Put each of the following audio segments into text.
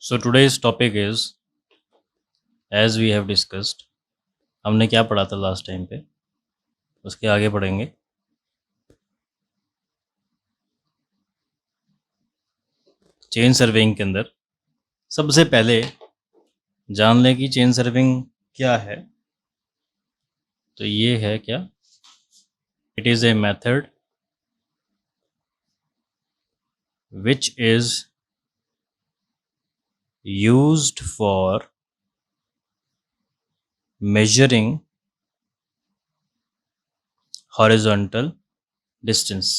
So today's topic is, as we have discussed, हमने क्या पढ़ा था लास्ट टाइम पे, उसके आगे पढ़ेंगे। चेन सर्विंग के अंदर सबसे पहले जान लें कि चेन सर्विंग क्या है। तो ये है क्या, it is a method which is used for measuring horizontal distance।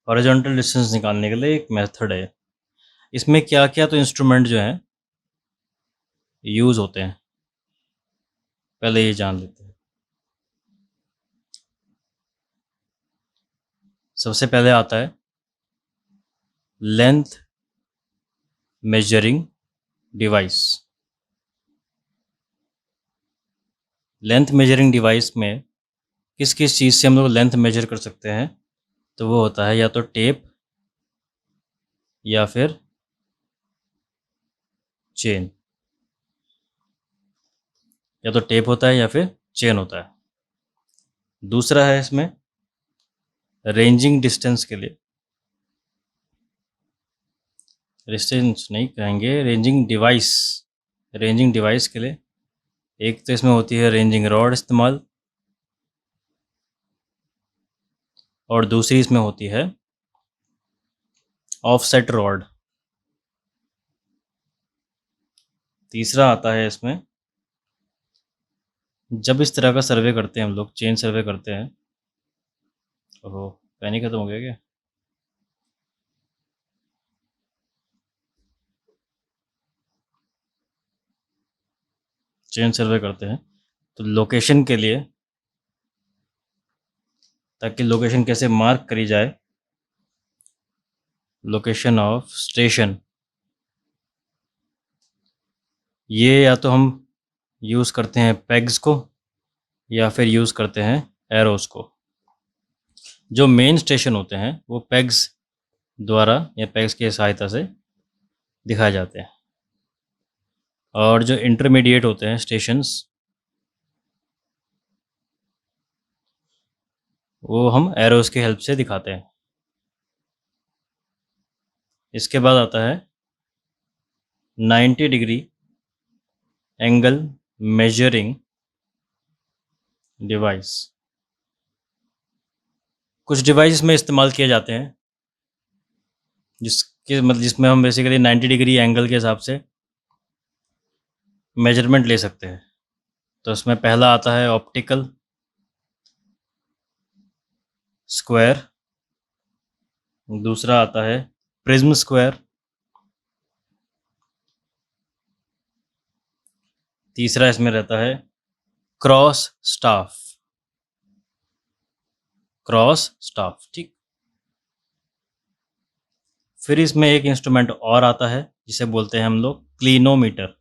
Horizontal distance निकालने के लिए एक मेथड है। इसमें क्या क्या तो इंस्ट्रूमेंट जो हैं यूज़ होते हैं, पहले ये जान लेते हैं। सबसे पहले आता है length measuring device. Length measuring device में किस किस चीज़ से हम लोग लेंथ मेजर कर सकते हैं, तो वो होता है या तो टेप या फिर चेन। या तो टेप होता है या फिर चेन होता है। दूसरा है इसमें रेंजिंग डिस्टेंस के लिए, डिस्टेंस नहीं कहेंगे, रेंजिंग डिवाइस। रेंजिंग डिवाइस के लिए एक तो इसमें होती है रेंजिंग रॉड इस्तेमाल, और दूसरी इसमें होती है ऑफसेट रॉड। तीसरा आता है इसमें, जब इस तरह का सर्वे करते हैं हम लोग, चेन सर्वे करते हैं। ओहो, पेन ही खत्म हो गया क्या? चेन सर्वे करते हैं तो लोकेशन के लिए, ताकि लोकेशन कैसे मार्क करी जाए, लोकेशन ऑफ स्टेशन, ये या तो हम यूज़ करते हैं पेग्स को या फिर यूज़ करते हैं एरोस को। जो मेन स्टेशन होते हैं वो पेग्स द्वारा या पेग्स की सहायता से दिखाए जाते हैं, और जो इंटरमीडिएट होते हैं स्टेशंस, वो हम एरोस की हेल्प से दिखाते हैं। इसके बाद आता है 90 डिग्री एंगल मेजरिंग डिवाइस। कुछ डिवाइस में इस्तेमाल किए जाते हैं जिसमें हम बेसिकली 90 डिग्री एंगल के हिसाब से मेजरमेंट ले सकते हैं। तो इसमें पहला आता है ऑप्टिकल स्क्वायर, दूसरा आता है प्रिज्म स्क्वायर, तीसरा इसमें रहता है क्रॉस स्टाफ। ठीक। फिर इसमें एक इंस्ट्रूमेंट और आता है जिसे बोलते हैं हम लोग क्लिनोमीटर।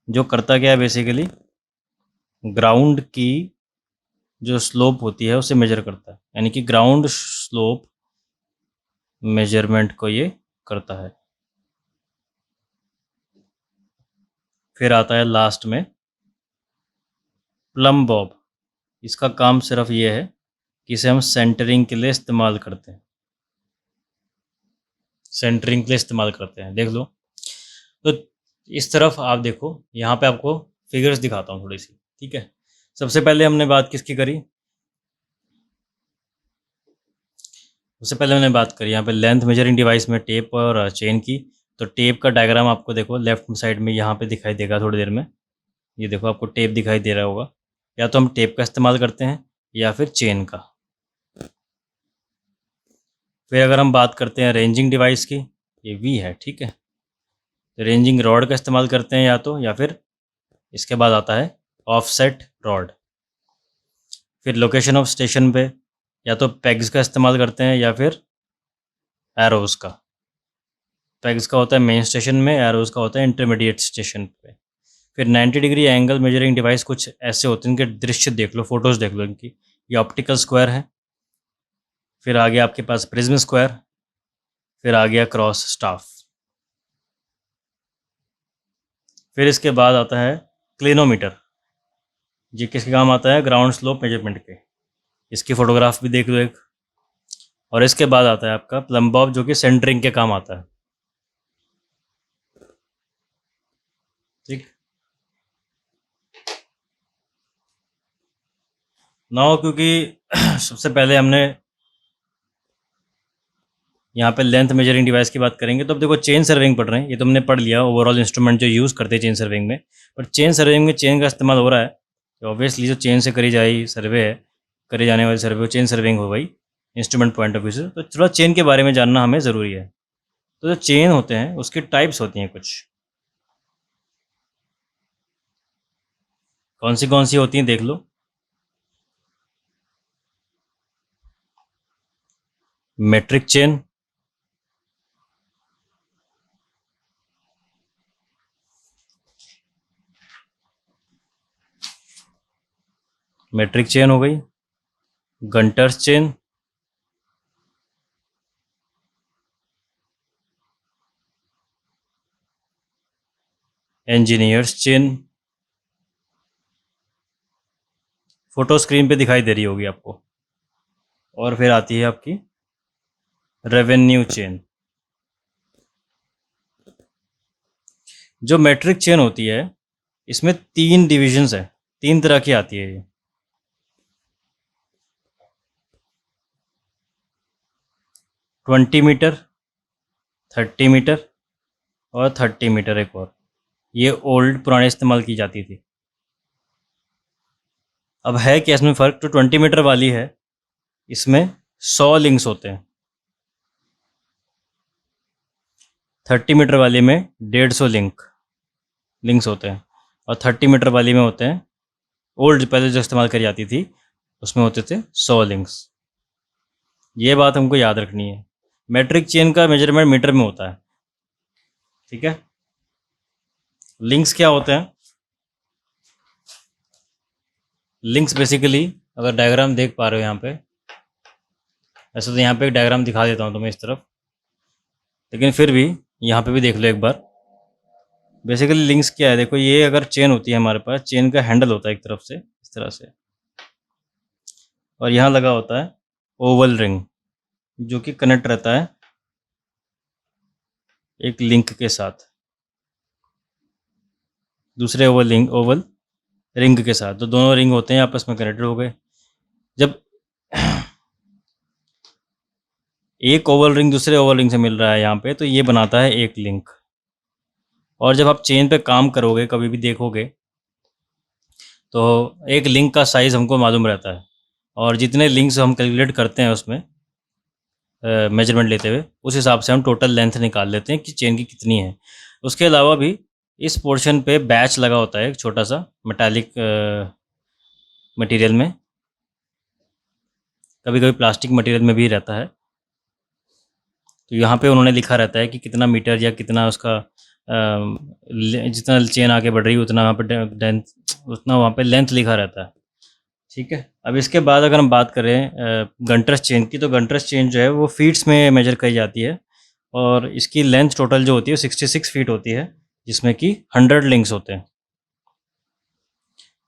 जो करता क्या है, बेसिकली ग्राउंड की जो स्लोप होती है उसे मेजर करता है, यानी कि ग्राउंड स्लोप मेजरमेंट को ये करता है। फिर आता है लास्ट में प्लम बॉब। इसका काम सिर्फ ये है कि इसे हम सेंटरिंग के लिए इस्तेमाल करते हैं। देख लो। तो इस तरफ आप देखो, यहाँ पे आपको फिगर्स दिखाता हूँ थोड़ी सी, ठीक है। सबसे पहले हमने बात किसकी करी? उससे पहले मैंने बात करी यहाँ पे लेंथ मेजरिंग डिवाइस में टेप और चेन की। तो टेप का डायग्राम आपको देखो लेफ्ट साइड में यहाँ पे दिखाई देगा थोड़ी देर में। ये देखो, आपको टेप दिखाई दे रहा होगा। या तो हम टेप का इस्तेमाल करते हैं या फिर चेन का। फिर अगर हम बात करते हैं रेंजिंग डिवाइस की, ये वी है, ठीक है। तो रेंजिंग रॉड का इस्तेमाल करते हैं या फिर इसके बाद आता है ऑफसेट रॉड। फिर लोकेशन ऑफ स्टेशन पे या तो पेग्स का इस्तेमाल करते हैं या फिर एरोस का। पेग्स का होता है मेन स्टेशन में, एरोस का होता है इंटरमीडिएट स्टेशन पे। फिर 90 डिग्री एंगल मेजरिंग डिवाइस कुछ ऐसे होते हैं, इनके दृश्य देख लो, फोटोज़ देख लो इनकी। ये ऑप्टिकल स्क्वायर है, फिर आ गया आपके पास प्रिज्म स्क्वायर, फिर आ गया क्रॉस स्टाफ। फिर इसके बाद आता है क्लिनोमीटर। ये किसके काम आता है? ग्राउंड स्लोप मेजरमेंट के। इसकी फ़ोटोग्राफ भी देख लो एक। और इसके बाद आता है आपका प्लम बॉब, जो कि सेंटरिंग के काम आता है। ठीक। नाउ क्योंकि सबसे पहले हमने यहाँ पे लेंथ मेजरिंग डिवाइस की बात करेंगे, तो अब देखो चेन सर्विंग पढ़ रहे हैं, ये तो हमने पढ़ लिया ओवरऑल इंस्ट्रूमेंट जो यूज़ करते हैं चेन सर्विंग में। पर चेन सर्विंग में चेन का इस्तेमाल हो रहा है, तो ऑब्वियसली जो चेन से करी जाए सर्वे है, करी जाने वाली सर्वे, चेन सर्विंग हो गई इंस्ट्रूमेंट पॉइंट ऑफ व्यू से। तो थोड़ा चेन के बारे में जानना हमें ज़रूरी है। तो जो चेन होते हैं उसकी टाइप्स होती हैं कुछ। कौन सी होती हैं देख लो। मेट्रिक चेन, मेट्रिक चेन हो गई। Gunter's chain, engineer's chain, photo screen पे दिखाई दे रही होगी आपको। और फिर आती है आपकी रेवेन्यू चेन। जो मेट्रिक चेन होती है इसमें 3 डिविजन्स है, 3 तरह की आती है ये। 20 मीटर, 30 मीटर और 30 मीटर एक और। ये ओल्ड पुराने इस्तेमाल की जाती थी। अब है क्या इसमें फ़र्क? तो 20 मीटर वाली है, इसमें 100 लिंक्स होते हैं। 30 मीटर वाली में 150 लिंक्स होते हैं। और 30 मीटर वाली में होते हैं, ओल्ड पहले जो इस्तेमाल करी जाती थी उसमें होते थे 100 लिंक्स। ये बात हमको याद रखनी है। मेट्रिक चेन का मेजरमेंट मीटर में होता है। ठीक है। लिंक्स क्या होते हैं? लिंक्स बेसिकली, अगर डायग्राम देख पा रहे हो यहाँ पे, ऐसे तो यहाँ पे एक डायग्राम दिखा देता हूँ तुम्हें इस तरफ, लेकिन फिर भी यहाँ पे भी देख लो एक बार। बेसिकली लिंक्स क्या है, देखो ये अगर चेन होती है हमारे पास, चेन का हैंडल होता है एक तरफ से इस तरह से, और यहाँ लगा होता है ओवल रिंग, जो कि कनेक्ट रहता है एक लिंक के साथ, दूसरे ओवल रिंग के साथ। तो दोनों रिंग होते हैं आपस में कनेक्टेड हो गए। जब एक ओवल रिंग दूसरे ओवल रिंग से मिल रहा है यहाँ पे, तो ये बनाता है एक लिंक। और जब आप चेन पे काम करोगे, कभी भी देखोगे, तो एक लिंक का साइज़ हमको मालूम रहता है, और जितने लिंक्स हम कैलकुलेट करते हैं उसमें मेजरमेंट लेते हुए, उस हिसाब से हम टोटल लेंथ निकाल लेते हैं कि चेन की कितनी है। उसके अलावा भी इस पोर्शन पे बैच लगा होता है एक छोटा सा मेटालिक मटेरियल में, कभी कभी प्लास्टिक मटेरियल में भी रहता है। तो यहाँ पे उन्होंने लिखा रहता है कि कितना मीटर या कितना उसका जितना चेन आगे बढ़ रही है उतना वहाँ पे लेंथ, उतना वहाँ पे लेंथ लिखा रहता है। ठीक है। अब इसके बाद अगर हम बात करें गंट्रस चेन की, तो गंट्रस चेन जो है वो फीट्स में मेजर की जाती है, और इसकी लेंथ टोटल जो होती है 66 फीट होती है, जिसमें कि 100 लिंक्स होते हैं।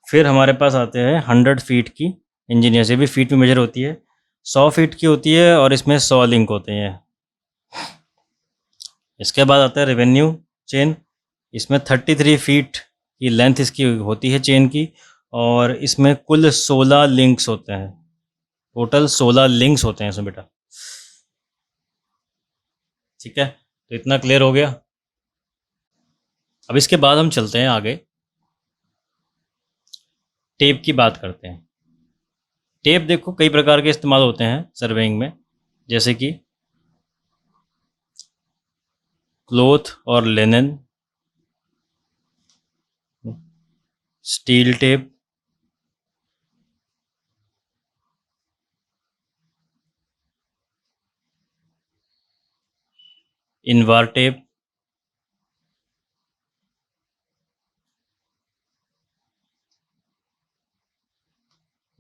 फिर हमारे पास आते हैं 100 फीट की इंजीनियर से, भी फीट में मेजर होती है। 100 फीट की होती है और इसमें 100 लिंक होते हैं। इसके बाद आता है रेवेन्यू चेन। इसमें 33 फीट की लेंथ इसकी होती है चेन की, और इसमें कुल 16 लिंक्स होते हैं। टोटल 16 लिंक्स होते हैं इसमें बेटा। ठीक है, तो इतना क्लियर हो गया। अब इसके बाद हम चलते हैं आगे, टेप की बात करते हैं। टेप देखो कई प्रकार के इस्तेमाल होते हैं सर्वेइंग में, जैसे कि क्लोथ और linen, steel tape, Invar tape,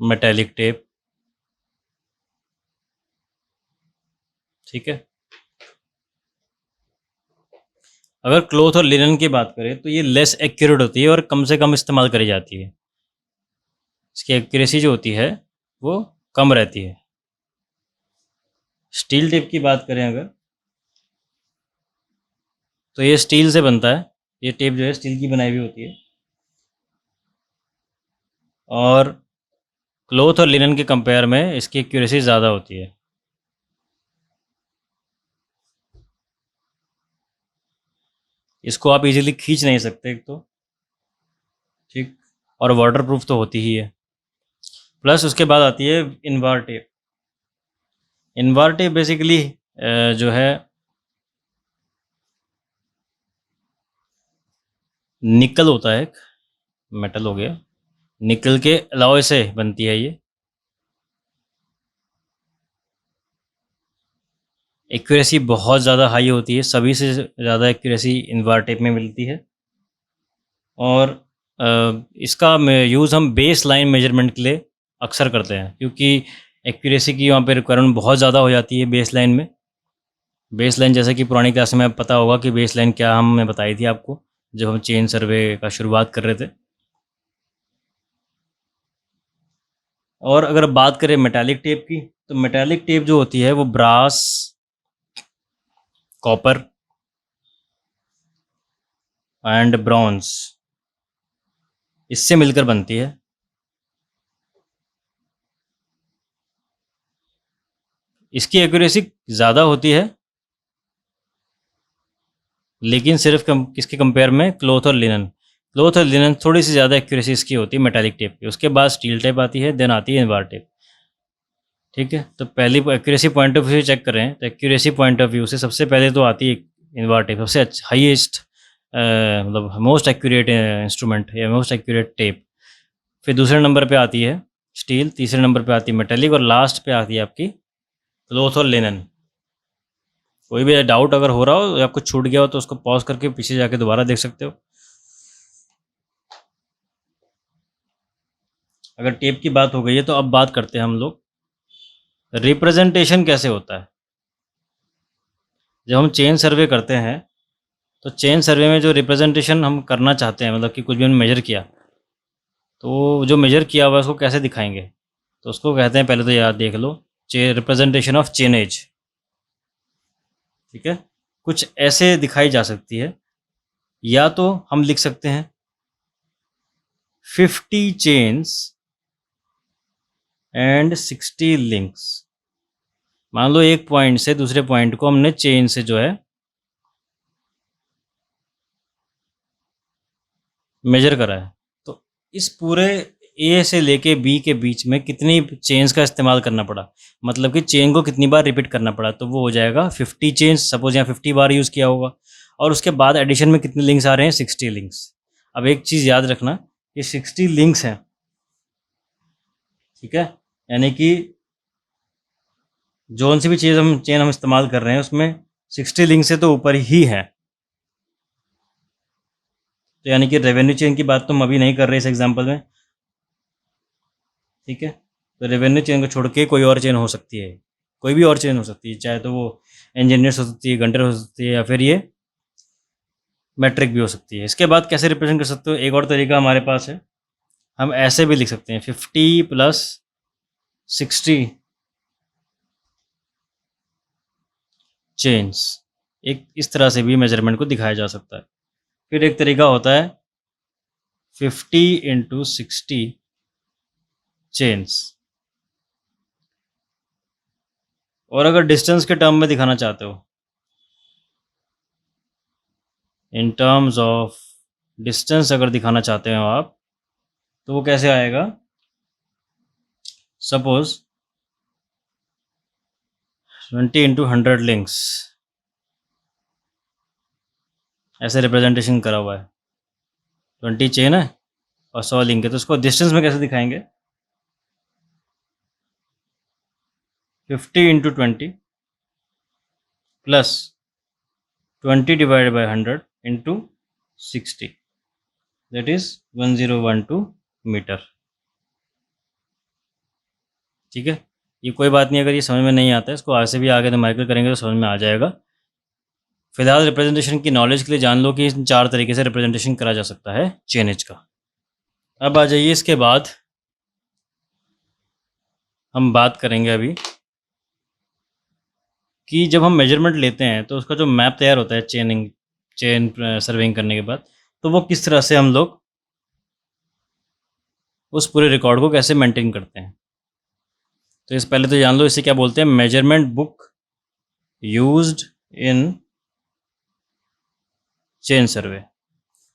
metallic tape. ठीक है। अगर क्लॉथ और लिनन की बात करें तो ये लेस एक्यूरेट होती है और कम से कम इस्तेमाल करी जाती है। इसकी एक्यूरेसी जो होती है वो कम रहती है। स्टील टेप की बात करें अगर, तो ये स्टील से बनता है। ये टेप जो है स्टील की बनाई हुई होती है। और क्लॉथ और लिनन के कंपेयर में इसकी एक्यूरेसी ज़्यादा होती है। इसको आप इजीली खींच नहीं सकते एक तो, ठीक, और वाटर प्रूफ तो होती ही है। प्लस उसके बाद आती है Invar tape. Invar tape basically जो है निकल होता है, एक मेटल हो गया, निकल के अलॉय से बनती है ये। एक्यूरेसी बहुत ज़्यादा हाई होती है, सभी से ज़्यादा एक्यूरेसी इनवार टेप में मिलती है। और इसका यूज़ हम बेस लाइन मेजरमेंट के लिए अक्सर करते हैं, क्योंकि एक्यूरेसी की वहाँ पे रिक्वायरमेंट बहुत ज़्यादा हो जाती है बेस लाइन में। बेस लाइन जैसे कि पुरानी क्लास में पता होगा कि बेस लाइन क्या हमने बताई थी आपको जब हम चेन सर्वे का शुरुआत कर रहे थे। और अगर बात करें मेटालिक टेप की, तो मेटालिक टेप जो होती है वो ब्रास, कॉपर एंड ब्रॉन्ज, इससे मिलकर बनती है। इसकी एक्यूरेसी ज़्यादा होती है, लेकिन सिर्फ किसके कंपेयर में, क्लॉथ और लिनन। क्लॉथ और लिनन थोड़ी सी ज़्यादा एक्यूरेसी इसकी होती है मेटालिक टेप की। उसके बाद स्टील टेप आती है, देन आती है इनवार टेप। ठीक है, तो पहली accuracy point of view check करें तो एक्यूरेसी पॉइंट ऑफ व्यू से सबसे पहले तो आती है इनवार टेप, सबसे हाईएस्ट, मतलब मोस्ट एक्यूरेट इंस्ट्रूमेंट या मोस्ट एक्यूरेट टेप। फिर दूसरे नंबर पे आती है स्टील, तीसरे नंबर पे आती है मेटेलिक, और लास्ट पे आती है आपकी क्लॉथ और लिनन। कोई भी डाउट अगर हो रहा हो या कुछ छूट गया हो तो उसको पॉज करके पीछे जाके दोबारा देख सकते हो। अगर टेप की बात हो गई है तो अब बात करते हैं हम लोग रिप्रेजेंटेशन कैसे होता है। जब हम चेन सर्वे करते हैं तो चेन सर्वे में जो रिप्रेजेंटेशन हम करना चाहते हैं, मतलब कि कुछ भी हमने मेजर किया, तो जो मेजर किया हुआ है उसको कैसे दिखाएंगे, तो उसको कहते हैं, पहले तो याद देख लो, रिप्रेजेंटेशन ऑफ चेनेज। ठीक है, कुछ ऐसे दिखाई जा सकती है। या तो हम लिख सकते हैं 50 चेन्स एंड 60 लिंक्स। मान लो एक पॉइंट से दूसरे पॉइंट को हमने चेन से जो है मेजर करा है, तो इस पूरे ए से लेके बी के बीच में कितनी चेन्स का इस्तेमाल करना पड़ा, मतलब कि चेन को कितनी बार रिपीट करना पड़ा, तो वो हो जाएगा 50 चेन्स। सपोज यहाँ 50 बार यूज़ किया होगा, और उसके बाद एडिशन में कितने लिंक्स आ रहे हैं, 60 लिंक्स। अब एक चीज़ याद रखना, ये 60 लिंक्स हैं, ठीक है, यानी कि जोन सी भी चीज़ हम चेन हम इस्तेमाल कर रहे हैं उसमें 60 लिंक से तो ऊपर ही है। तो यानी कि रेवेन्यू चेन की बात तो हम अभी नहीं कर रहे इस एग्जांपल में। ठीक है, तो रेवेन्यू चेन को छोड़ के कोई और चेन हो सकती है, कोई भी और चेन हो सकती है, चाहे तो वो इंजीनियर्स हो सकती है, घंटर हो सकती है, या फिर ये मैट्रिक भी हो सकती है। इसके बाद कैसे रिप्रेजेंट कर सकते हो, एक और तरीका हमारे पास है, हम ऐसे भी लिख सकते हैं 50 प्लस 60 चेन्स। एक इस तरह से भी मेजरमेंट को दिखाया जा सकता है। फिर एक तरीका होता है 50 इंटू 60 चेन्स। और अगर डिस्टेंस के टर्म में दिखाना चाहते हो, इन टर्म्स ऑफ डिस्टेंस अगर दिखाना चाहते हो आप, तो वो कैसे आएगा, सपोज 20 इंटू 100 लिंक्स, ऐसे रिप्रेजेंटेशन करा हुआ है। 20 चेन है और 100 लिंक है, तो उसको डिस्टेंस में कैसे दिखाएंगे, 50 into 20 plus 20 divided by 100 into 60, that is 1012 metre. ठीक है, ये कोई बात नहीं, अगर ये समझ में नहीं आता है इसको आज से भी आगे न्यूमेरिकल करेंगे तो समझ में आ जाएगा। फिलहाल रिप्रेजेंटेशन की नॉलेज के लिए जान लो कि इन 4 तरीके से रिप्रेजेंटेशन करा जा सकता है चेनेज का। अब आ जाइए, इसके बाद हम बात करेंगे अभी कि जब हम मेजरमेंट लेते हैं तो उसका जो मैप तैयार होता है चेन सर्वेइंग करने के बाद, तो वो किस तरह से हम लोग उस पूरे रिकॉर्ड को कैसे मेंटेन करते हैं। तो इस पहले तो जान लो इसे क्या बोलते हैं, measurement book used in chain survey.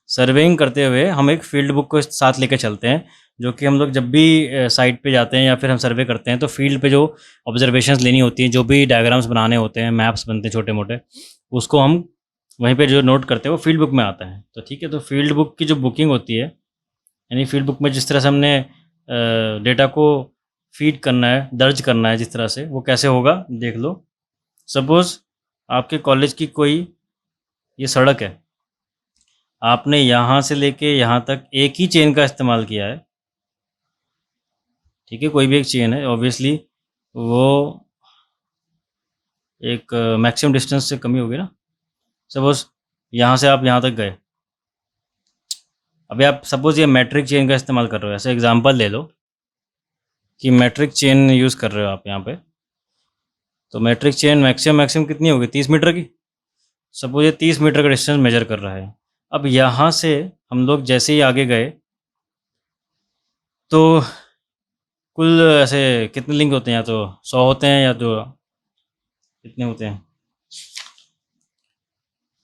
Surveying करते हुए हम एक फील्ड बुक को साथ लेकर चलते हैं, जो कि हम लोग जब भी साइट पे जाते हैं या फिर हम सर्वे करते हैं तो फील्ड पे जो ऑब्जर्वेशंस लेनी होती हैं, जो भी डायग्राम्स बनाने होते हैं, मैप्स बनते हैं छोटे मोटे, उसको हम वहीं पे जो नोट करते हैं वो फील्ड बुक में आता है। तो ठीक है, तो फील्ड बुक की जो बुकिंग होती है, यानी फील्ड बुक में जिस तरह से हमने डेटा को फीड करना है, दर्ज करना है, जिस तरह से वो कैसे होगा देख लो। सपोज़ आपके कॉलेज की कोई ये सड़क है, आपने यहाँ से लेके यहाँ तक एक ही चेन का इस्तेमाल किया है, ठीक है, कोई भी एक चेन है, ऑब्वियसली वो एक मैक्सिमम डिस्टेंस से कमी होगी ना। सपोज़ यहाँ से आप यहाँ तक गए, अभी आप सपोज़ ये मैट्रिक चेन का इस्तेमाल कर रहे हो, ऐसे एग्जांपल ले लो कि मैट्रिक चेन यूज़ कर रहे हो आप यहाँ पे, तो मैट्रिक चेन मैक्सिमम कितनी होगी, 30 मीटर की। सपोज ये 30 मीटर का डिस्टेंस मेजर कर रहा है। अब यहाँ से हम लोग जैसे ही आगे गए तो कुल ऐसे कितने लिंक होते हैं, या तो 100 होते हैं या तो कितने होते हैं,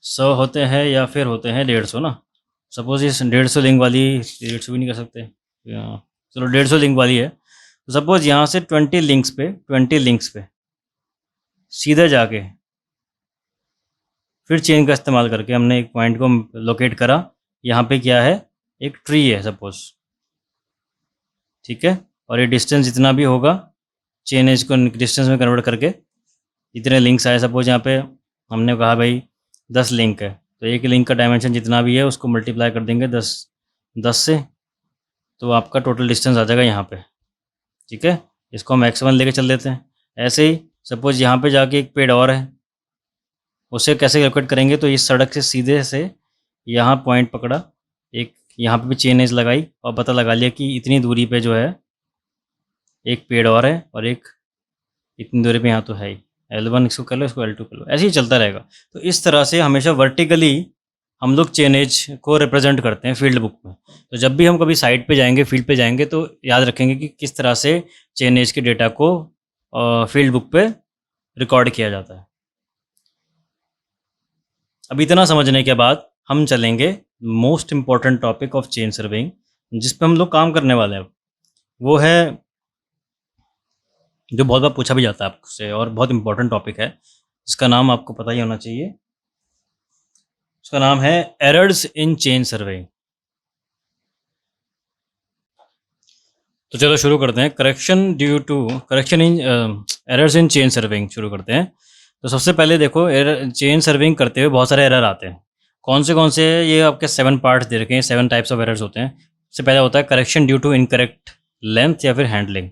100 होते हैं या फिर होते हैं 150 ना। सपोज इस 150 लिंक वाली, 150 भी नहीं कर सकते, चलो 150 लिंक वाली है। तो सपोज यहाँ से 20 लिंक्स पे सीधे जाके फिर चेन का इस्तेमाल करके हमने एक पॉइंट को लोकेट करा। यहाँ पे क्या है, एक ट्री है सपोज, ठीक है, और ये डिस्टेंस जितना भी होगा चेन एज को डिस्टेंस में कन्वर्ट करके इतने लिंक्स आए। सपोज यहाँ पे हमने कहा भाई 10 लिंक है, तो एक लिंक का डायमेंशन जितना भी है उसको मल्टीप्लाई कर देंगे 10 से, तो आपका टोटल डिस्टेंस आ जाएगा यहाँ पे, ठीक है। इसको हम x1 लेके चल देते हैं। ऐसे ही सपोज यहाँ पे जाके एक पेड़ और है, उसे कैसे कैलकुलेट करेंगे, तो इस सड़क से सीधे से यहाँ पॉइंट पकड़ा, एक यहाँ पे भी चेन एज लगाई और पता लगा लिया कि इतनी दूरी पे जो है एक पेड़ और है, और एक इतनी दूरी पे यहाँ तो है ही, L1 इसको कर लो, इसको L2 कर लो, ऐसे ही चलता रहेगा। तो इस तरह से हमेशा वर्टिकली हम लोग चेन एज को रिप्रेजेंट करते हैं फील्ड बुक में। तो जब भी हम कभी साइट पे जाएंगे, फील्ड पे जाएंगे, तो याद रखेंगे कि किस तरह से चेन एज के डेटा को फील्ड बुक पे रिकॉर्ड किया जाता है। अब इतना समझने के बाद हम चलेंगे most important topic of chain surveying, जिस पे हम लोग काम करने वाले हैं। वो है जो बहुत बार पूछा भी जाता है आपसे और बहुत इंपॉर्टेंट टॉपिक है, इसका नाम आपको पता ही होना चाहिए। उसका नाम है एरर्स इन चेन सर्वेइंग। तो चलो शुरू करते हैं। Correction in errors in chain surveying शुरू करते हैं। तो सबसे पहले देखो, एरर चेन सर्वेइंग करते हुए बहुत सारे एरर आते हैं। कौन से ये आपके 7 पार्ट्स दे रखे हैं, 7 टाइप्स ऑफ एरर्स होते हैं। सबसे पहला होता है correction due to incorrect length या फिर हैंडलिंग।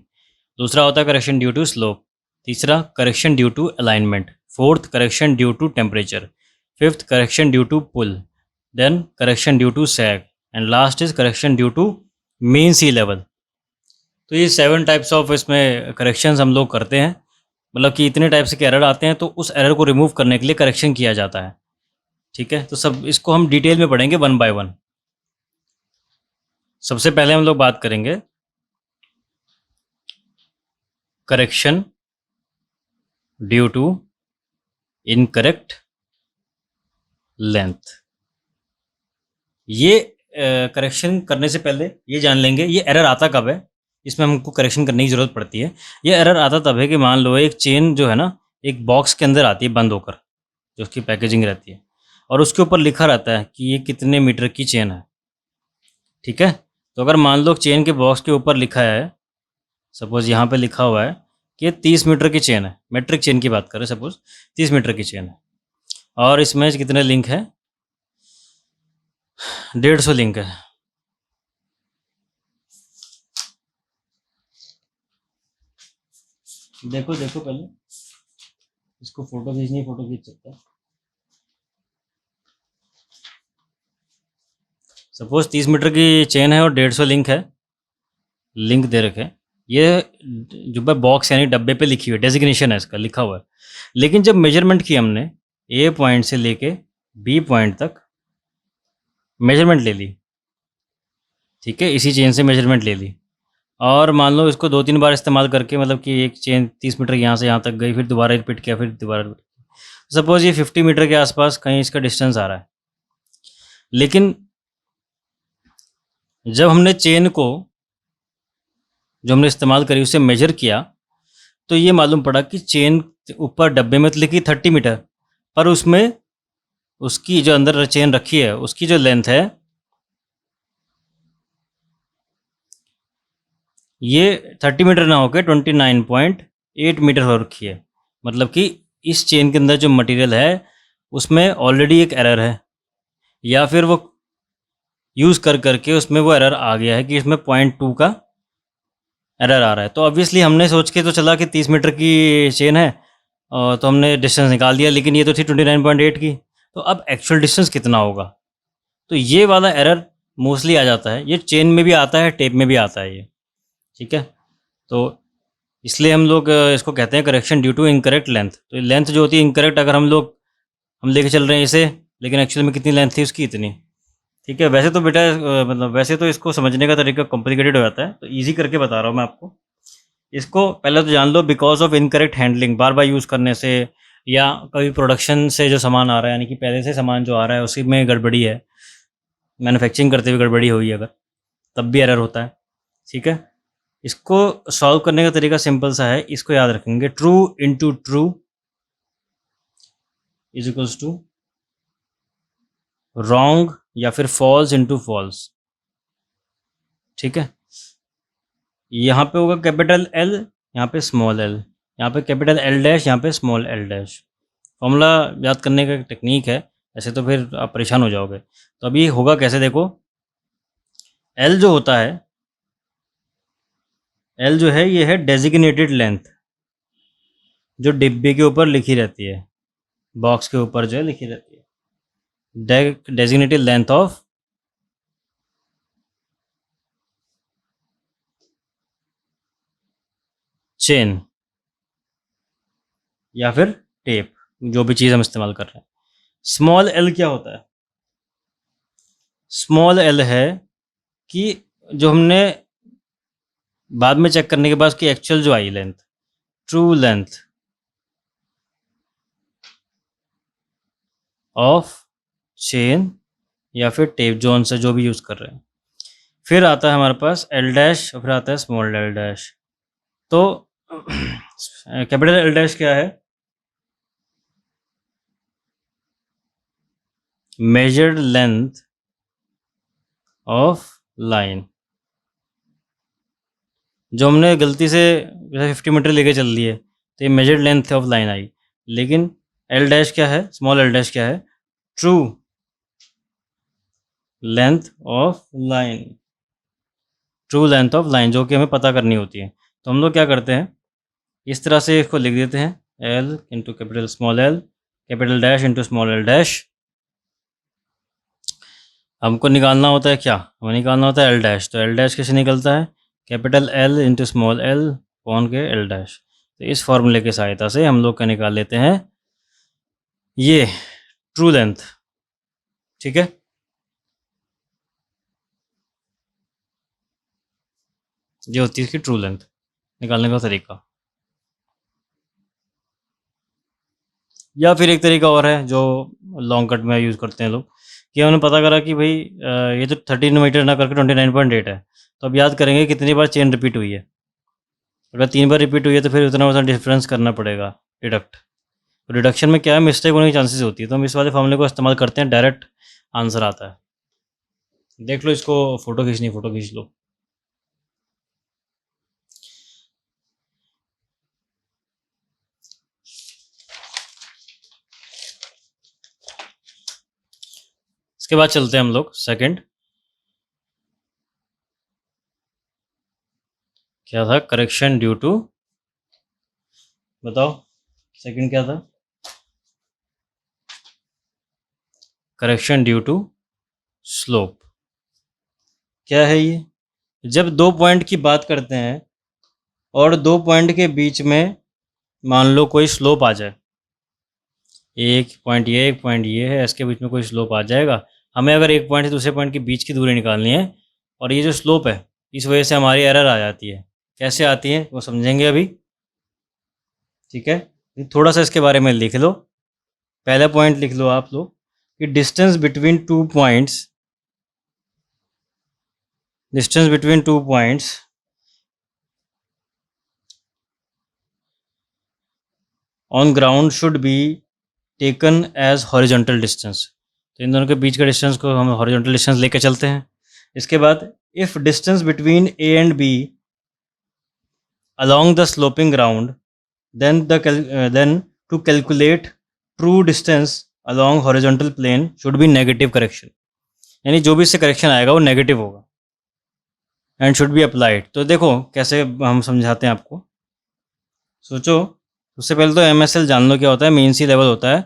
दूसरा होता है करेक्शन ड्यू टू स्लोप। तीसरा correction due to alignment. Fourth correction due to temperature. Fifth correction due to pull. Then correction due to sag, and last is correction due to mean sea level. तो ये 7 types of इसमें corrections हम लोग करते हैं, मतलब कि इतने टाइप्स के एरर आते हैं तो उस एरर को रिमूव करने के लिए करेक्शन किया जाता है, ठीक है। तो सब इसको हम डिटेल में पढ़ेंगे वन बाय वन। सबसे पहले हम लोग बात करेंगे correction due to incorrect length. ये करेक्शन करने से पहले ये जान लेंगे ये एरर आता कब है, इसमें हमको करेक्शन करने की ज़रूरत पड़ती है। ये एरर आता तब है कि मान लो एक चेन जो है ना, एक बॉक्स के अंदर आती है बंद होकर, जो उसकी पैकेजिंग रहती है, और उसके ऊपर लिखा रहता है कि ये कितने मीटर की चेन है, ठीक है। तो अगर मान लो चेन के बॉक्स के ऊपर लिखा है, सपोज यहाँ पे लिखा हुआ है कि 30 मीटर की चेन है, मेट्रिक चेन की बात करें, सपोज 30 मीटर की चेन है, और इसमें कितने लिंक है, 150 लिंक है। देखो देखो पहले इसको फोटो खींचनी है, फोटो खींच सकता है। सपोज 30 मीटर की चेन है और 150 लिंक है, लिंक दे रखे हैं। ये जो बॉक्स यानी डब्बे पे लिखी हुई है, डेजिग्नेशन है इसका, लिखा हुआ है। लेकिन जब मेजरमेंट की हमने ए पॉइंट से लेके बी पॉइंट तक मेजरमेंट ले ली, ठीक है, इसी चेन से मेजरमेंट ले ली, और मान लो इसको 2-3 बार इस्तेमाल करके, मतलब कि एक चेन 30 मीटर यहाँ से यहाँ तक गई, फिर दोबारा रिपीट किया, फिर दोबारा रिपीट किया। सपोज़ ये 50 मीटर के आसपास कहीं इसका डिस्टेंस आ रहा है। लेकिन जब हमने चेन को जो हमने इस्तेमाल करी उसे मेजर किया, तो ये मालूम पड़ा कि चेन ऊपर डब्बे में तो लिखी 30 मीटर, पर उसमें उसकी जो अंदर चेन रखी है उसकी जो लेंथ है ये 30 मीटर ना होकर 29.8 मीटर हो रखी है। मतलब कि इस चेन के अंदर जो मटेरियल है उसमें ऑलरेडी एक एरर है, या फिर वो यूज़ कर करके उसमें वो एरर आ गया है कि इसमें 0.2 का एरर आ रहा है। तो ऑब्वियसली हमने सोच के तो चला कि 30 मीटर की चेन है, तो हमने डिस्टेंस निकाल दिया, लेकिन ये तो थी 29.8 की। तो अब एक्चुअल डिस्टेंस कितना होगा? तो ये वाला एरर मोस्टली आ जाता है। ये चेन में भी आता है, टेप में भी आता है ये, ठीक है। तो इसलिए हम लोग इसको कहते हैं correction due to incorrect length. तो लेंथ जो होती है इनकरेक्ट, अगर हम लेके चल रहे हैं इसे, लेकिन एक्चुअल में कितनी लेंथ थी उसकी इतनी, ठीक है। वैसे तो बेटा मतलब वैसे तो इसको समझने का तरीका कॉम्प्लिकेटेड हो जाता है, तो ईजी करके बता रहा हूँ मैं आपको। इसको पहले तो जान लो, बिकॉज ऑफ इनकरेक्ट हैंडलिंग, बार बार यूज़ करने से, या कभी प्रोडक्शन से जो सामान आ रहा है, यानी कि पहले से सामान जो आ रहा है उसी में गड़बड़ी है, मैन्युफैक्चरिंग करते हुए गड़बड़ी हुई है अगर, तब भी एरर होता है, ठीक है। इसको सॉल्व करने का तरीका सिंपल सा है, इसको याद रखेंगे, true into true is equals to wrong या फिर फॉल्स इंटू फॉल्स, ठीक है। यहाँ पे होगा कैपिटल एल, यहाँ पे स्मॉल एल, यहाँ पे कैपिटल एल डैश, यहाँ पे स्मॉल एल डैश। फॉर्मूला याद करने का टेक्निक है, ऐसे तो फिर आप परेशान हो जाओगे। तो अभी होगा कैसे, देखो, एल जो होता है, एल जो है ये है डेजिग्नेटेड लेंथ, जो डिब्बे के ऊपर लिखी रहती है, बॉक्स के ऊपर जो है लिखी रहती है, डेजिग्नेटेड लेंथ ऑफ चेन या फिर टेप, जो भी चीज़ हम इस्तेमाल कर रहे हैं। स्मॉल एल क्या होता है? स्मॉल एल है कि जो हमने बाद में चेक करने के बाद उसकी एक्चुअल जो आई length, true length of chain या फिर टेप, जोन से जो भी यूज़ कर रहे हैं। फिर आता है हमारे पास एल डैश, और फिर आता है स्मॉल एल डैश। तो कैपिटल एल डैश क्या है? Measured length of line. जो हमने गलती से जैसे 50 मीटर लेके चल लिए, तो ये मेजर्ड लेंथ ऑफ लाइन आई। लेकिन एल डैश क्या है, स्मॉल एल डैश क्या है? True length of line, true length of line, जो कि हमें पता करनी होती है। तो हम लोग क्या करते हैं, इस तरह से इसको लिख देते हैं, L into capital small L, capital dash into small L dash. हमको निकालना होता है क्या, हमें निकालना होता है एल डैश। तो एल डैश कैसे निकलता है? Capital L into small L upon के एल डैश। तो इस फॉर्मूले की सहायता से हम लोग का निकाल लेते हैं ये ट्रू लेंथ, ठीक है। ये होती है इसकी ट्रू लेंथ निकालने का तरीका। या फिर एक तरीका और है जो लॉन्ग कट में यूज़ करते हैं लोग, कि हमने पता करा कि भाई ये तो 13 मीटर ना करके 29.8 है, तो अब याद करेंगे कितनी बार चेन रिपीट हुई है। अगर 3 बार रिपीट हुई है तो फिर उतना डिफरेंस करना पड़ेगा डिडक्ट। तो डिडक्शन में क्या है, मिस्टेक होने की चांसेस होती है, तो हम इस वाले फॉर्मूले को इस्तेमाल करते हैं, डायरेक्ट आंसर आता है। देख लो, इसको फ़ोटो खींचनी, फ़ोटो खींच लो। इसके बाद चलते हैं हम लोग सेकंड, क्या था, करेक्शन ड्यू टू बताओ सेकंड क्या था? Correction due to slope. क्या है ये? जब दो पॉइंट की बात करते हैं और दो पॉइंट के बीच में मान लो कोई स्लोप आ जाए, एक पॉइंट ये है, इसके बीच में कोई स्लोप आ जाएगा। हमें अगर एक पॉइंट से दूसरे पॉइंट के बीच की दूरी निकालनी है और ये जो स्लोप है इस वजह से हमारी एरर आ जाती है। कैसे आती है वो समझेंगे अभी, ठीक है? थोड़ा सा इसके बारे में लिख लो। पहला पॉइंट लिख लो आप लोग कि distance between two points on ground should be taken as horizontal distance. तो इन दोनों के बीच का डिस्टेंस को हम हॉरिजॉन्टल डिस्टेंस लेके चलते हैं। इसके बाद if distance between A and B along the sloping ground, then to calculate true distance along horizontal plane should be negative correction। यानी जो भी इससे करेक्शन आएगा वो नेगेटिव होगा एंड शुड बी अप्लाइड। तो देखो कैसे हम समझाते हैं आपको। सोचो, उससे पहले तो MSL जान लो क्या होता है। मेन सी लेवल होता है,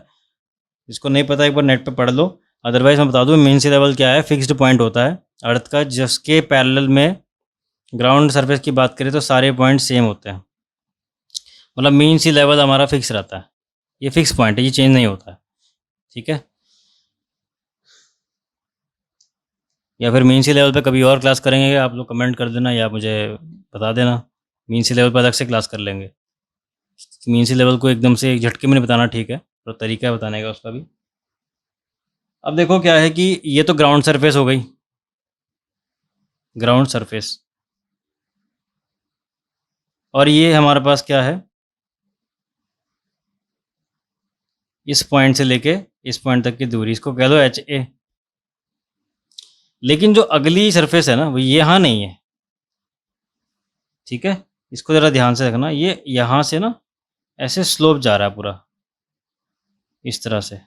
जिसको नहीं पता एक बार नेट पे पढ़ लो, अदरवाइज मैं बता दूँ। मेन सी लेवल क्या है? फिक्स्ड पॉइंट होता है अर्थ का, जिसके पैरेलल में ग्राउंड सरफेस की बात करें तो सारे पॉइंट सेम होते हैं। मतलब मीन सी लेवल हमारा फिक्स रहता है, ये फिक्स पॉइंट है, ये चेंज नहीं होता है, ठीक है? या फिर मीन सी लेवल पे कभी और क्लास करेंगे, आप लोग कमेंट कर देना या मुझे बता देना। मीन सी लेवल पर अलग से क्लास कर लेंगे। मीन सी लेवल को एकदम से एक झटके में नहीं बताना, ठीक है? तो तरीका है बताने का उसका भी। अब देखो क्या है कि ये तो ग्राउंड सरफेस हो गई, ग्राउंड सरफेस, और ये हमारे पास क्या है? इस पॉइंट से लेके इस पॉइंट तक की दूरी, इसको कह लो HA। लेकिन जो अगली सरफेस है ना वो यहाँ नहीं है, ठीक है? इसको ज़रा ध्यान से रखना। ये यहाँ से ना ऐसे स्लोप जा रहा है पूरा इस तरह से,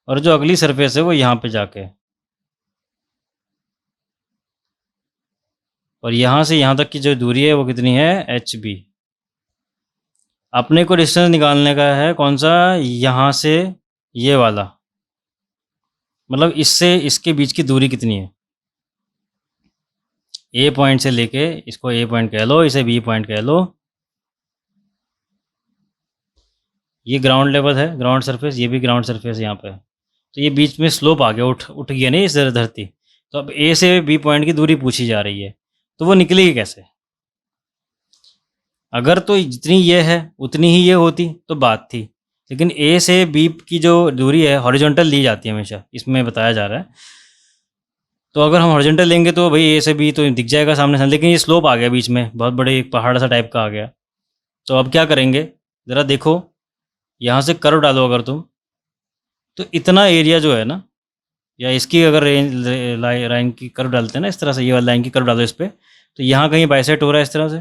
और जो अगली सरफेस है वो यहाँ पे जाके है। और यहाँ से यहाँ तक की जो दूरी है वो कितनी है? HB। अपने को डिस्टेंस निकालने का है कौन सा? यहाँ से ये वाला, मतलब इससे इसके बीच की दूरी कितनी है? ए पॉइंट से लेके, इसको ए पॉइंट कह लो, इसे बी पॉइंट कह लो। ये ग्राउंड लेवल है, ग्राउंड सरफेस, ये भी ग्राउंड सरफेस यहाँ पे है। तो ये बीच में स्लोप आ गया, उठ गया नहीं इस धरती। तो अब ए से बी पॉइंट की दूरी पूछी जा रही है, तो वो निकलेगी कैसे? अगर तो जितनी ये है उतनी ही ये होती तो बात थी, लेकिन ए से बी की जो दूरी है हॉरिजॉन्टल ली जाती है हमेशा, इसमें बताया जा रहा है। तो अगर हम हॉरिजॉन्टल लेंगे तो भाई ए से बी तो दिख जाएगा सामने सामने, लेकिन ये स्लोप आ गया बीच में, बहुत बड़े एक पहाड़ सा टाइप का आ गया। तो अब क्या करेंगे ज़रा देखो, यहाँ से कर्व डालो अगर तुम, तो इतना एरिया जो है ना, या इसकी अगर लाइन की कर्व डालते हैं ना इस तरह से, ये वाली लाइन की कर्व डालो इस पर, तो यहाँ कहीं बाइसेक्ट हो रहा है इस तरह से,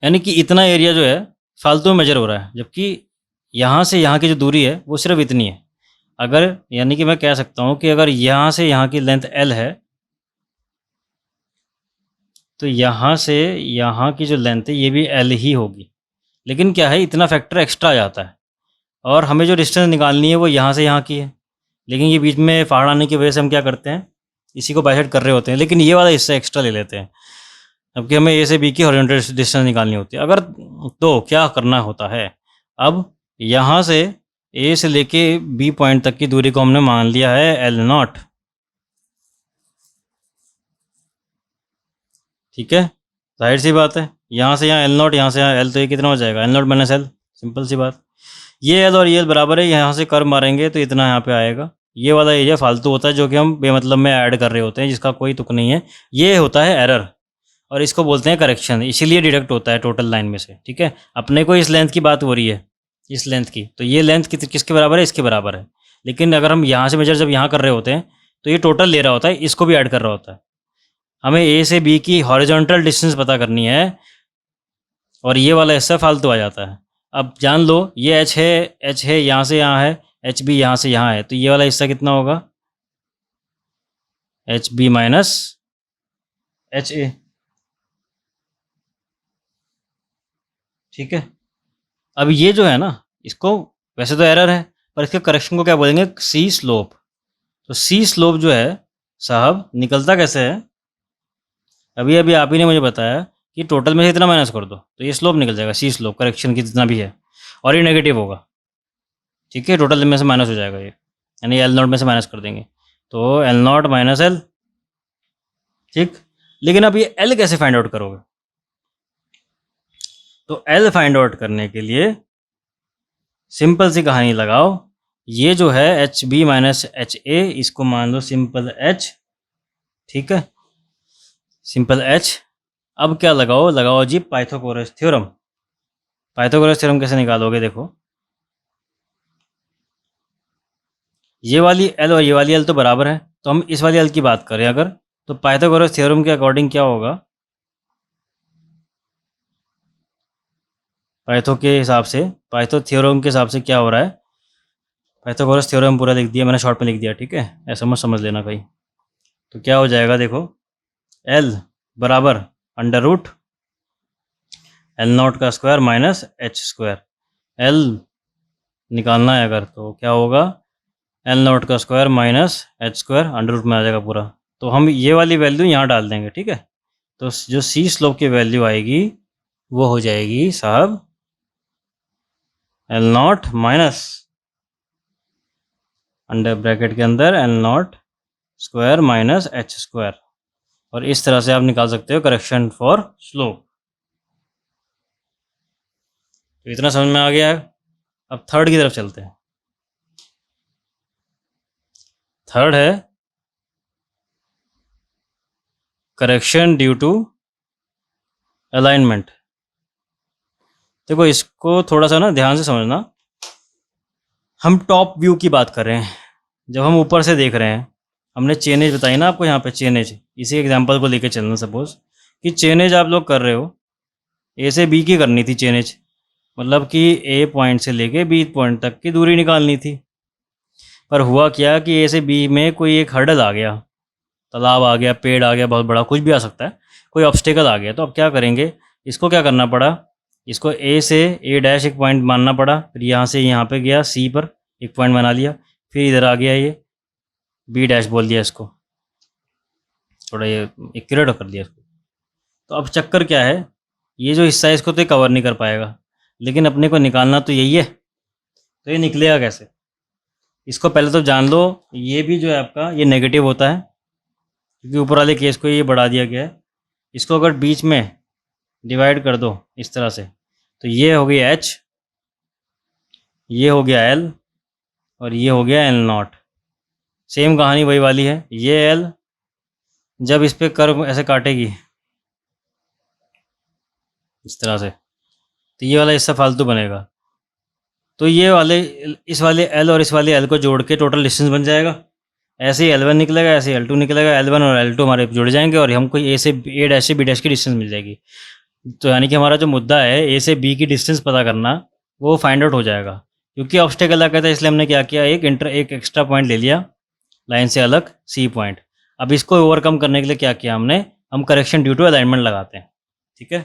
यानी कि इतना एरिया जो है फालतू में मेजर हो रहा है, जबकि यहाँ से यहाँ की जो दूरी है वो सिर्फ इतनी है। अगर यानी कि मैं कह सकता हूँ कि अगर यहाँ से यहाँ की लेंथ L है, तो यहाँ से यहाँ की जो लेंथ है ये भी L ही होगी। लेकिन क्या है, इतना फैक्टर एक्स्ट्रा आ जाता है, और हमें जो डिस्टेंस निकालनी है वो यहाँ से यहाँ की है। लेकिन ये बीच में पहाड़ आने की वजह से हम क्या करते हैं, इसी को बाइसेक्ट कर रहे होते हैं, लेकिन ये वाला हिस्सा एक्स्ट्रा ले लेते हैं, जबकि हमें ए से बी की हॉरिजॉन्टल डिस्टेंस निकालनी होती है। अगर तो क्या करना होता है, अब यहाँ से ए से लेके बी पॉइंट तक की दूरी को हमने मान लिया है L0, ठीक है? जाहिर सी बात है, यहाँ से यहाँ L0, यहाँ से यहाँ L, तो ये कितना हो जाएगा? L0 माइनस L, सिंपल सी बात। ये L और ये L बराबर है, यहाँ से कर्व मारेंगे तो इतना यहाँ पे आएगा। ये वाला एरिया फालतू होता है जो कि हम बेमतलब में ऐड कर रहे होते हैं, जिसका कोई तुक नहीं है। ये होता है एरर, और इसको बोलते हैं करेक्शन, इसीलिए डिडक्ट होता है टोटल लाइन में से, ठीक है? अपने को इस लेंथ की बात हो रही है, इस लेंथ की, तो ये लेंथ किसके बराबर है? इसके बराबर है। लेकिन अगर हम यहाँ से मेजर जब यहाँ कर रहे होते हैं तो ये टोटल ले रहा होता है, इसको भी ऐड कर रहा होता है। हमें ए से बी की हॉरिजॉन्टल डिस्टेंस पता करनी है, और ये वाला हिस्सा फालतू आ जाता है। अब जान लो ये एच है यहाँ से यहाँ है, एच बी यहाँ से यहाँ है, तो ये वाला हिस्सा कितना होगा? H B minus H A. ठीक है। अब ये जो है ना, इसको वैसे तो एरर है, पर इसके करेक्शन को क्या बोलेंगे, सी स्लोप। तो सी स्लोप जो है साहब निकलता कैसे है, अभी अभी आप ही ने मुझे बताया कि टोटल में से इतना माइनस कर दो तो ये स्लोप निकल जाएगा, सी स्लोप करेक्शन की जितना भी है, और ये नेगेटिव होगा। ठीक है, टोटल में से माइनस हो जाएगा ये, यानी एल नॉट में से माइनस कर देंगे, तो एल नॉट माइनस एल। ठीक, लेकिन अब ये एल कैसे फाइंड आउट करोगे, तो एल फाइंड आउट करने के लिए सिंपल सी कहानी लगाओ, ये जो है H B minus H A, इसको मान लो सिंपल एच। ठीक है, सिंपल एच। अब क्या लगाओ, लगाओ जी पाइथागोरस थ्योरम। पाइथागोरस थ्योरम कैसे निकालोगे, देखो ये वाली एल और ये वाली एल तो बराबर है, तो हम इस वाली एल की बात करें अगर, तो पाइथागोरस थ्योरम के अकॉर्डिंग क्या होगा, पाइथो के हिसाब से, पाइथो थ्योरम के हिसाब से क्या हो रहा है, पाइथागोरस थ्योरम पूरा लिख दिया मैंने, शॉर्ट में लिख दिया, ठीक है, ऐसा मत समझ लेना कहीं। तो क्या हो जाएगा देखो, एल बराबर अंडर रूट एल नॉट का square minus H square. L निकालना है अगर तो क्या होगा, एल नॉट का square minus H square under root में आ जाएगा पूरा। तो हम ये वाली वैल्यू यहाँ डाल देंगे, ठीक है। तो जो सी स्लोप की वैल्यू आएगी वो हो जाएगी साहब L naught minus under bracket के अंदर L naught square minus H square, और इस तरह से आप निकाल सकते हो करेक्शन फॉर स्लोप। तो इतना समझ में आ गया है। अब थर्ड की तरफ चलते हैं। थर्ड है करेक्शन ड्यू टू अलाइनमेंट। देखो इसको थोड़ा सा ना ध्यान से समझना, हम टॉप व्यू की बात कर रहे हैं, जब हम ऊपर से देख रहे हैं, हमने चेनेज बताई ना आपको, यहाँ पे चेनेज, इसी एग्जांपल को लेके चलना, सपोज कि चेनेज आप लोग कर रहे हो, ए से बी की करनी थी चेनेज, मतलब कि ए पॉइंट से लेके बी पॉइंट तक की दूरी निकालनी थी। पर हुआ क्या कि ए से बी में कोई एक हर्डल आ गया, तालाब आ गया, पेड़ आ गया, बहुत बड़ा कुछ भी आ सकता है, कोई ऑब्स्टेकल आ गया, तो अब क्या करेंगे, इसको क्या करना पड़ा, इसको ए से ए डैश एक पॉइंट मानना पड़ा, फिर यहाँ से यहाँ पे गया सी पर एक पॉइंट बना लिया, फिर इधर आ गया ये बी डैश बोल दिया इसको, थोड़ा ये एक्यूरेट कर दिया इसको। तो अब चक्कर क्या है, ये जो हिस्सा है इसको तो कवर नहीं कर पाएगा, लेकिन अपने को निकालना तो यही है, तो ये निकलेगा कैसे, इसको पहले तो जान लो, ये भी जो है आपका ये नेगेटिव होता है, क्योंकि ऊपर वाले केस को ये बढ़ा दिया गया है। इसको अगर बीच में डिवाइड कर दो इस तरह से, तो ये हो गया एच, ये हो गया एल, और ये हो गया एल नॉट। सेम कहानी वही वाली है, ये एल जब इस पर कर्व ऐसे काटेगी इस तरह से, तो ये वाला हिस्सा फालतू बनेगा, तो ये वाले इस वाले एल और इस वाले एल को जोड़ के टोटल डिस्टेंस बन जाएगा। ऐसे ही L1 निकलेगा, ऐसे ही L2 निकलेगा, L1 और L2 हमारे जुड़ जाएंगे और हमको ए से ए डैश से बी डैश की डिस्टेंस मिल जाएगी। तो यानी कि हमारा जो मुद्दा है ए से बी की डिस्टेंस पता करना, वो फाइंड आउट हो जाएगा। क्योंकि ऑब्स्टेकल आ गया था, इसलिए हमने क्या किया, एक एक्स्ट्रा पॉइंट ले लिया लाइन से अलग, सी पॉइंट। अब इसको ओवरकम करने के लिए क्या किया हमने, हम करेक्शन ड्यू टू अलाइनमेंट लगाते हैं। ठीक है,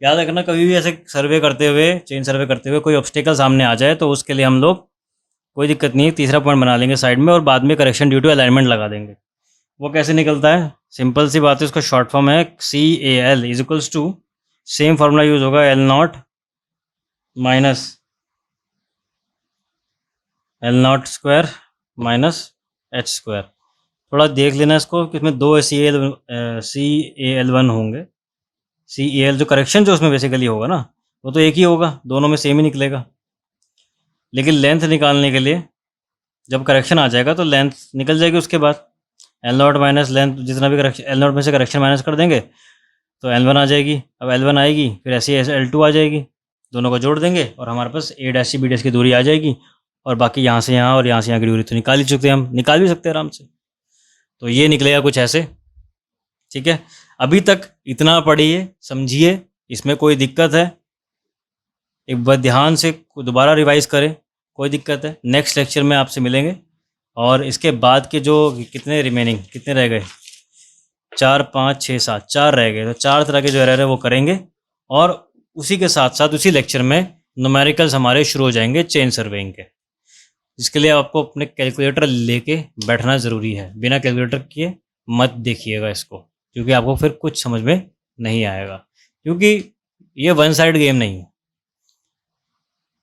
याद रखना कभी भी ऐसे सर्वे करते हुए, चेन सर्वे करते हुए कोई ऑब्स्टेकल सामने आ जाए तो उसके लिए हम लोग कोई दिक्कत नहीं है, तीसरा पॉइंट बना लेंगे साइड में और बाद में करेक्शन ड्यू टू अलाइनमेंट लगा देंगे। वो कैसे निकलता है, सिंपल सी बात है, उसका शॉर्ट फॉर्म है C A L is equals to, same formula use होगा, L naught minus L naught square minus H square. थोड़ा देख लेना इसको कि इसमें दो सी ए एल वन होंगे, सी ए एल जो करेक्शन जो उसमें बेसिकली होगा ना, वो तो एक ही होगा, दोनों में सेम ही निकलेगा। लेकिन लेंथ निकालने के लिए जब करेक्शन आ जाएगा तो लेंथ निकल जाएगी उसके बाद, एल नॉट माइनस लेंथ, जितना भी करेक्शन एल नॉट में से करेक्शन माइनस कर देंगे तो एल वन आ जाएगी। अब एल वन आएगी, फिर ऐसे एल टू आ जाएगी, दोनों को जोड़ देंगे और हमारे पास ए डैश से बी डैश की दूरी आ जाएगी, और बाकी यहाँ से यहाँ और यहाँ से यहाँ की दूरी तो निकाल ही चुके हैं, हम निकाल भी सकते हैं आराम से। तो ये निकलेगा कुछ ऐसे। ठीक है, अभी तक इतना पढ़िए समझिए, इसमें कोई दिक्कत है एक बार ध्यान से दोबारा रिवाइज करें, कोई दिक्कत है नेक्स्ट लेक्चर में आपसे मिलेंगे। और इसके बाद के जो कितने रिमेनिंग कितने रह गए, 4 5 6 7 4 रह गए, तो 4 तरह के जो एरर है वो करेंगे। और उसी के साथ साथ उसी लेक्चर में न्यूमेरिकल्स हमारे शुरू हो जाएंगे चेन सर्वेइंग के, जिसके लिए आपको अपने कैलकुलेटर लेके बैठना ज़रूरी है। बिना कैलकुलेटर किए मत देखिएगा इसको, क्योंकि आपको फिर कुछ समझ में नहीं आएगा, क्योंकि ये वन साइड गेम नहीं है।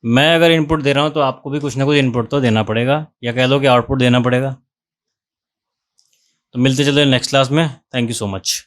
मैं अगर इनपुट दे रहा हूँ तो आपको भी कुछ ना कुछ इनपुट तो देना पड़ेगा, या कह लो कि आउटपुट देना पड़ेगा। तो मिलते चले नेक्स्ट क्लास में। Thank you so much.